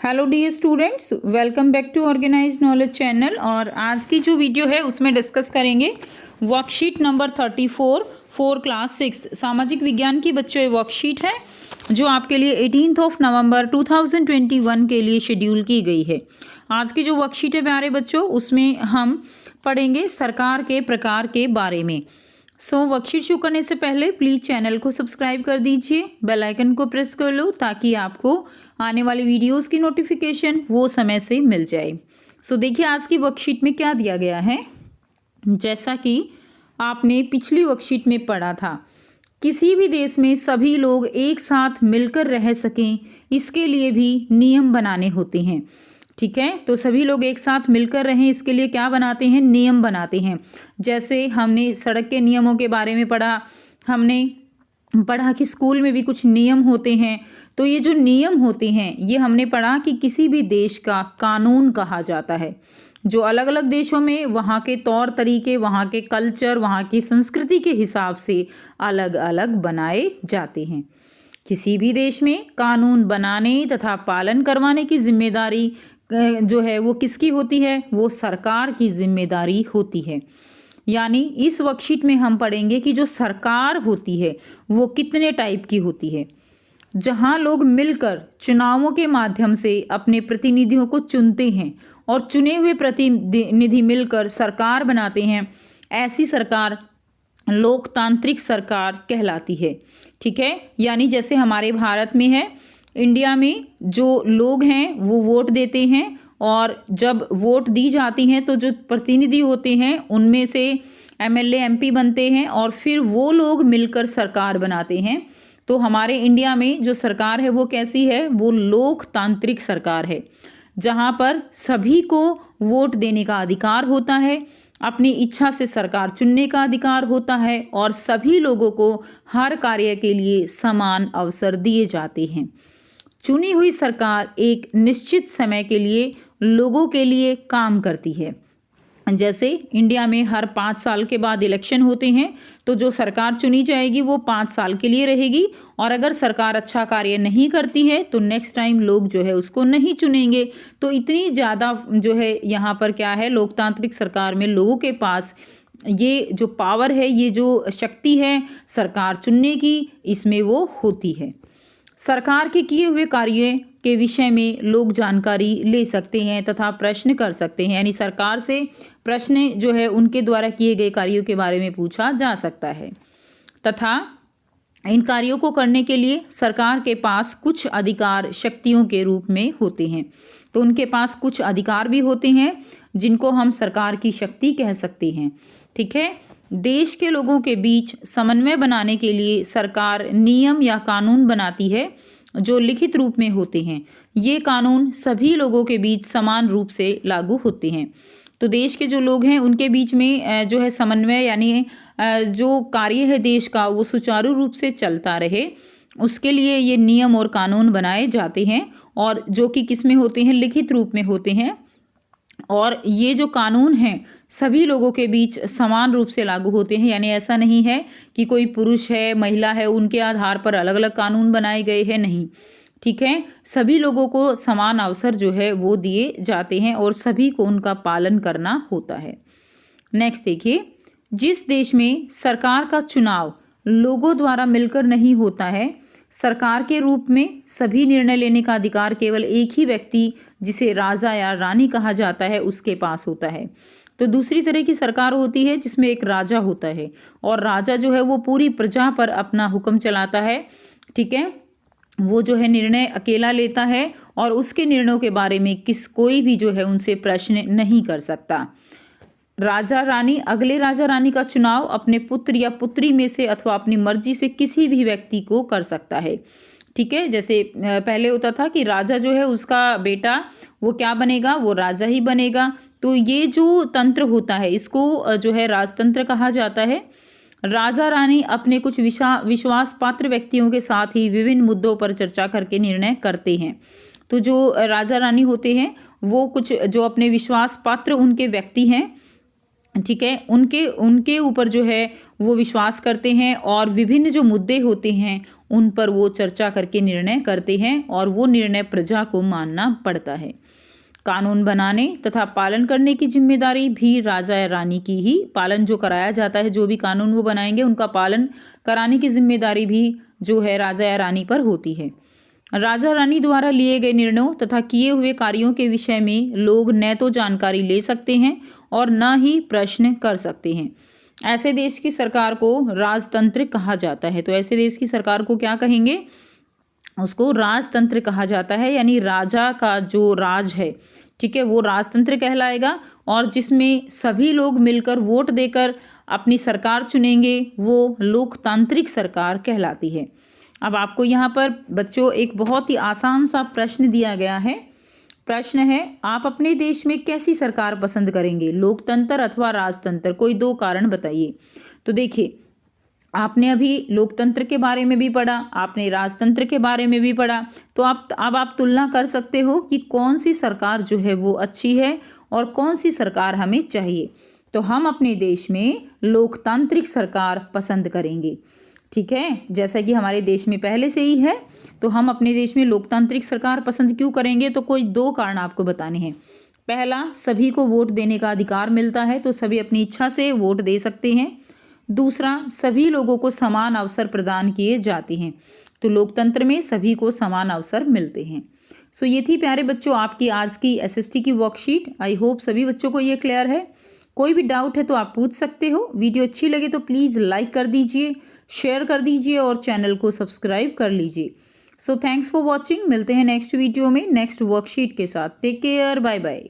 Hello dear students, welcome back to organise knowledge channel. और आज की जो वीडियो है उसमें डिस्कस करेंगे वर्कशीट नंबर 34 फॉर क्लास 6 सामाजिक विज्ञान की बच्चों ये वर्कशीट है जो आपके लिए 18 नवंबर 2021 के लिए शेड्यूल की गई है। आज की जो वर्कशीट है प्यारे बच्चों, उसमें हम पढ़ेंगे सरकार के प्रकार के बारे में। वर्कशीट शुरू करने से पहले प्लीज़ चैनल को सब्सक्राइब कर दीजिए, बेल आइकन को प्रेस कर लो ताकि आपको आने वाली वीडियोस की नोटिफिकेशन वो समय से मिल जाए। देखिए आज की वर्कशीट में क्या दिया गया है। जैसा कि आपने पिछली वर्कशीट में पढ़ा था, किसी भी देश में सभी लोग एक साथ मिलकर रह सकें, इसके लिए भी नियम बनाने होते हैं। ठीक है, तो सभी लोग एक साथ मिलकर रहें, इसके लिए क्या बनाते हैं? नियम बनाते हैं। जैसे हमने सड़क के नियमों के बारे में पढ़ा, हमने पढ़ा कि स्कूल में भी कुछ नियम होते हैं। तो ये जो नियम होते हैं ये हमने पढ़ा कि किसी भी देश का कानून कहा जाता है, जो अलग अलग देशों में वहाँ के तौर तरीके, वहाँ के कल्चर, वहाँ की संस्कृति के हिसाब से अलग अलग बनाए जाते हैं। किसी भी देश में कानून बनाने तथा पालन करवाने की जिम्मेदारी जो है वो किसकी होती है? वो सरकार की जिम्मेदारी होती है। यानी इस वर्कशीट में हम पढ़ेंगे कि जो सरकार होती है वो कितने टाइप की होती है। जहां लोग मिलकर चुनावों के माध्यम से अपने प्रतिनिधियों को चुनते हैं और चुने हुए प्रतिनिधि मिलकर सरकार बनाते हैं, ऐसी सरकार लोकतांत्रिक सरकार कहलाती है। ठीक है, यानी जैसे हमारे भारत में है, इंडिया में जो लोग हैं वो वोट देते हैं और जब वोट दी जाती हैं तो जो प्रतिनिधि होते हैं उनमें से एमएलए एमपी बनते हैं और फिर वो लोग मिलकर सरकार बनाते हैं। तो हमारे इंडिया में जो सरकार है वो कैसी है? वो लोकतांत्रिक सरकार है, जहाँ पर सभी को वोट देने का अधिकार होता है, अपनी इच्छा से सरकार चुनने का अधिकार होता है और सभी लोगों को हर कार्य के लिए समान अवसर दिए जाते हैं। चुनी हुई सरकार एक निश्चित समय के लिए लोगों के लिए काम करती है। जैसे इंडिया में हर 5 साल के बाद इलेक्शन होते हैं, तो जो सरकार चुनी जाएगी वो 5 साल के लिए रहेगी और अगर सरकार अच्छा कार्य नहीं करती है तो नेक्स्ट टाइम लोग जो है उसको नहीं चुनेंगे। तो इतनी ज़्यादा जो है यहाँ पर क्या है, लोकतांत्रिक सरकार में लोगों के पास ये जो पावर है, ये जो शक्ति है सरकार चुनने की, इसमें वो होती है। सरकार के किए हुए कार्य के विषय में लोग जानकारी ले सकते हैं तथा प्रश्न कर सकते हैं। यानी सरकार से प्रश्न जो है उनके द्वारा किए गए कार्यों के बारे में पूछा जा सकता है तथा इन कार्यों को करने के लिए सरकार के पास कुछ अधिकार शक्तियों के रूप में होते हैं। तो उनके पास कुछ अधिकार भी होते हैं जिनको हम सरकार की शक्ति कह सकते हैं। ठीक है, देश के लोगों के बीच समन्वय बनाने के लिए सरकार नियम या कानून बनाती है जो लिखित रूप में होते हैं। ये कानून सभी लोगों के बीच समान रूप से लागू होते हैं। तो देश के जो लोग हैं उनके बीच में जो है समन्वय, यानी जो कार्य है देश का वो सुचारू रूप से चलता रहे, उसके लिए ये नियम और कानून बनाए जाते हैं और जो कि किस में होते हैं? लिखित रूप में होते हैं। और ये जो कानून हैं सभी लोगों के बीच समान रूप से लागू होते हैं। यानी ऐसा नहीं है कि कोई पुरुष है महिला है उनके आधार पर अलग अलग कानून बनाए गए हैं, नहीं। ठीक है, सभी लोगों को समान अवसर जो है वो दिए जाते हैं और सभी को उनका पालन करना होता है। नेक्स्ट देखिए, जिस देश में सरकार का चुनाव लोगों द्वारा मिलकर नहीं होता है, सरकार के रूप में सभी निर्णय लेने का अधिकार केवल एक ही व्यक्ति, जिसे राजा या रानी कहा जाता है, उसके पास होता है। तो दूसरी तरह की सरकार होती है जिसमें एक राजा होता है और राजा जो है वो पूरी प्रजा पर अपना हुक्म चलाता है। ठीक है, वो जो है निर्णय अकेला लेता है और उसके निर्णयों के बारे में कोई भी जो है उनसे प्रश्न नहीं कर सकता। राजा रानी अगले राजा रानी का चुनाव अपने पुत्र या पुत्री में से अथवा अपनी मर्जी से किसी भी व्यक्ति को कर सकता है। ठीक है, जैसे पहले होता था कि राजा जो है उसका बेटा वो क्या बनेगा? वो राजा ही बनेगा। तो ये जो तंत्र होता है इसको जो है राजतंत्र कहा जाता है। राजा रानी अपने कुछ विश्वास पात्र व्यक्तियों के साथ ही विभिन्न मुद्दों पर चर्चा करके निर्णय करते हैं। तो जो राजा रानी होते हैं वो कुछ जो अपने विश्वास पात्र उनके व्यक्ति हैं ठीक है, उनके उनके ऊपर जो है वो विश्वास करते हैं और विभिन्न जो मुद्दे होते हैं उन पर वो चर्चा करके निर्णय करते हैं और वो निर्णय प्रजा को मानना पड़ता है। कानून बनाने तथा पालन करने की जिम्मेदारी भी राजा या रानी की ही, पालन जो कराया जाता है, जो भी कानून वो बनाएंगे उनका पालन कराने की जिम्मेदारी भी जो है राजा या रानी पर होती है। राजा रानी द्वारा लिए गए निर्णयों तथा किए हुए कार्यों के विषय में लोग न तो जानकारी ले सकते हैं और न ही प्रश्न कर सकते हैं। ऐसे देश की सरकार को राजतंत्र कहा जाता है। तो ऐसे देश की सरकार को क्या कहेंगे? उसको राजतंत्र कहा जाता है, यानी राजा का जो राज है, ठीक है, वो राजतंत्र कहलाएगा। और जिसमें सभी लोग मिलकर वोट देकर अपनी सरकार चुनेंगे वो लोकतांत्रिक सरकार कहलाती है। अब आपको यहाँ पर बच्चों एक बहुत ही आसान सा प्रश्न दिया गया है। प्रश्न है, आप अपने देश में कैसी सरकार पसंद करेंगे, लोकतंत्र अथवा राजतंत्र? कोई दो कारण बताइए। तो देखिए, आपने अभी लोकतंत्र के बारे में भी पढ़ा, आपने राजतंत्र के बारे में भी पढ़ा, तो अब आप तुलना कर सकते हो कि कौन सी सरकार जो है वो अच्छी है और कौन सी सरकार हमें चाहिए। तो हम अपने देश में लोकतांत्रिक सरकार पसंद करेंगे, ठीक है, जैसा कि हमारे देश में पहले से ही है। तो हम अपने देश में लोकतांत्रिक सरकार पसंद क्यों करेंगे? तो कोई दो कारण आपको बताने हैं। पहला, सभी को वोट देने का अधिकार मिलता है, तो सभी अपनी इच्छा से वोट दे सकते हैं। दूसरा, सभी लोगों को समान अवसर प्रदान किए जाते हैं, तो लोकतंत्र में सभी को समान अवसर मिलते हैं। सो ये थी प्यारे बच्चों आपकी आज की एसएसटी की वर्कशीट। आई होप सभी बच्चों को ये क्लियर है। कोई भी डाउट है तो आप पूछ सकते हो। वीडियो अच्छी लगे तो प्लीज़ लाइक कर दीजिए, शेयर कर दीजिए और चैनल को सब्सक्राइब कर लीजिए। So thanks for watching. मिलते हैं नेक्स्ट वीडियो में नेक्स्ट वर्कशीट के साथ। Take care, bye bye.